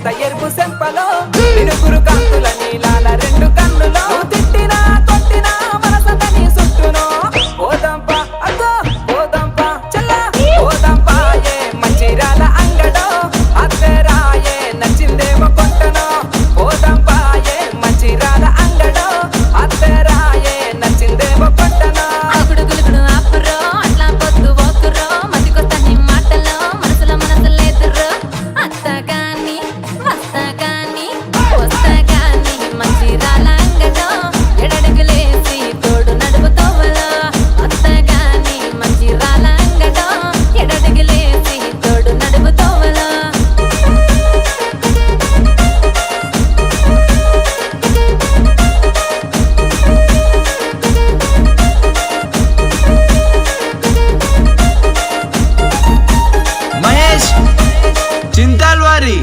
లేత ఎరుపు సెంపలో మినుగురు కాంతుల నీలాల రెండు కన్నులో తిట్టినా కొట్టినా మనసంతా నీ చుట్టూనో పోదంప అగ్గో పోదంప చల్ల పోదంప ఏ మంచిరాల అంగడో అద్దెరాయే నచ్చిందేమో కొట్టనో పోదంప ఏ మంచిరాల అంగడో అద్దెరాయే నచ్చిందేమో కొట్టనో అగుడుగులుగుడు ఆపురో అట్లా పొద్దు ఓకురో మతికొస్త నీ మాటలో మనసులో మనసు లేదురో అత్తగాని వస్తగాని వస్తగాని మంచిరాల అంగడో ఎడడుగులేసి తోడు నడుపుతోవలో అత్తగాని మంచిరాల అంగడో ఎడడుగులేసి తోడు నడుపుతోవలో మహేష్ చింతాల్వారి